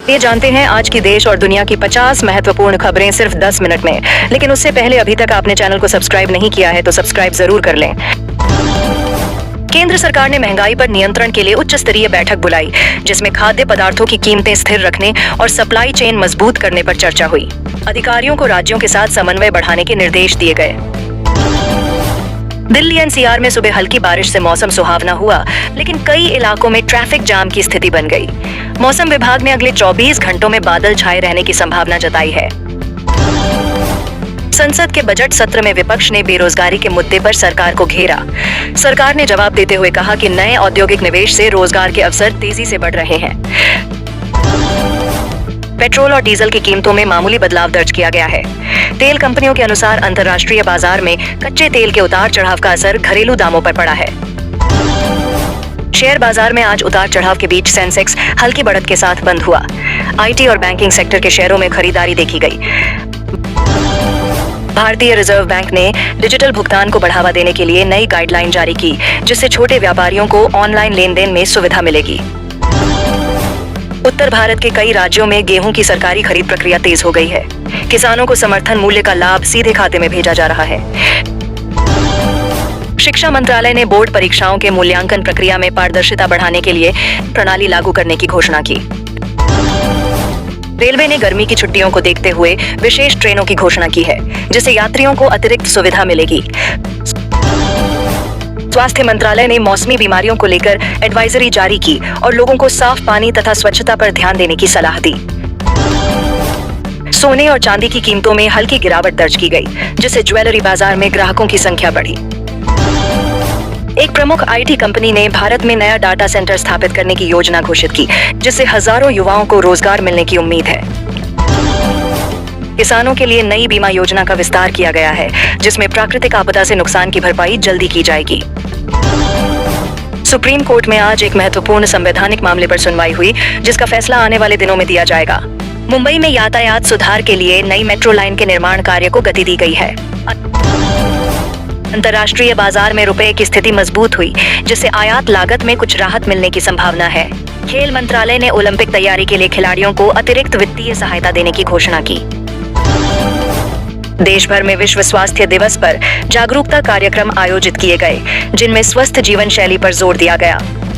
ये जानते हैं आज की देश और दुनिया की 50 महत्वपूर्ण खबरें सिर्फ 10 मिनट में। लेकिन उससे पहले अभी तक आपने चैनल को सब्सक्राइब नहीं किया है तो सब्सक्राइब जरूर कर लें। केंद्र सरकार ने महंगाई पर नियंत्रण के लिए उच्च स्तरीय बैठक बुलाई, जिसमें खाद्य पदार्थों की कीमतें स्थिर रखने और सप्लाई चेन मजबूत करने पर चर्चा हुई। अधिकारियों को राज्यों के साथ समन्वय बढ़ाने के निर्देश दिए गए। दिल्ली एनसीआर में सुबह हल्की बारिश से मौसम सुहावना हुआ, लेकिन कई इलाकों में ट्रैफिक जाम की स्थिति बन गई। मौसम विभाग ने अगले 24 घंटों में बादल छाए रहने की संभावना जताई है। संसद के बजट सत्र में विपक्ष ने बेरोजगारी के मुद्दे पर सरकार को घेरा। सरकार ने जवाब देते हुए कहा कि नए औद्योगिक निवेश से रोजगार के अवसर तेजी से बढ़ रहे हैं। पेट्रोल और डीजल की कीमतों में मामूली बदलाव दर्ज किया गया है। तेल कंपनियों के अनुसार अंतर्राष्ट्रीय बाजार में कच्चे तेल के उतार चढ़ाव का असर घरेलू दामों पर पड़ा है। शेयर बाजार में आज उतार चढ़ाव के बीच सेंसेक्स हल्की बढ़त के साथ बंद हुआ। आईटी और बैंकिंग सेक्टर के शेयरों में खरीदारी देखी गई। भारतीय रिजर्व बैंक ने डिजिटल भुगतान को बढ़ावा देने के लिए नई गाइडलाइन जारी की, जिससे छोटे व्यापारियों को ऑनलाइन लेन-देन में सुविधा मिलेगी। उत्तर भारत के कई राज्यों में गेहूं की सरकारी खरीद प्रक्रिया तेज हो गई है। किसानों को समर्थन मूल्य का लाभ सीधे खाते में भेजा जा रहा है। शिक्षा मंत्रालय ने बोर्ड परीक्षाओं के मूल्यांकन प्रक्रिया में पारदर्शिता बढ़ाने के लिए प्रणाली लागू करने की घोषणा की। रेलवे ने गर्मी की छुट्टियों को देखते हुए विशेष ट्रेनों की घोषणा की है, जिससे यात्रियों को अतिरिक्त सुविधा मिलेगी। स्वास्थ्य मंत्रालय ने मौसमी बीमारियों को लेकर एडवाइजरी जारी की और लोगों को साफ पानी तथा स्वच्छता पर ध्यान देने की सलाह दी। सोने और चांदी की कीमतों में हल्की गिरावट दर्ज की गई, जिससे ज्वेलरी बाजार में ग्राहकों की संख्या बढ़ी। एक प्रमुख आईटी कंपनी ने भारत में नया डाटा सेंटर स्थापित करने की योजना घोषित की, जिससे हजारों युवाओं को रोजगार मिलने की उम्मीद है। किसानों के लिए नई बीमा योजना का विस्तार किया गया है, जिसमें प्राकृतिक आपदा से नुकसान की भरपाई जल्दी की जाएगी। सुप्रीम कोर्ट में आज एक महत्वपूर्ण संवैधानिक मामले पर सुनवाई हुई, जिसका फैसला आने वाले दिनों में दिया जाएगा। मुंबई में यातायात सुधार के लिए नई मेट्रो लाइन के निर्माण कार्य को गति दी गई है। अंतर्राष्ट्रीय बाजार में रुपए की स्थिति मजबूत हुई, जिससे आयात लागत में कुछ राहत मिलने की संभावना है। खेल मंत्रालय ने ओलंपिक तैयारी के लिए खिलाड़ियों को अतिरिक्त वित्तीय सहायता देने की घोषणा की। देश भर में विश्व स्वास्थ्य दिवस पर जागरूकता कार्यक्रम आयोजित किए गए, जिनमें स्वस्थ जीवन शैली पर जोर दिया गया।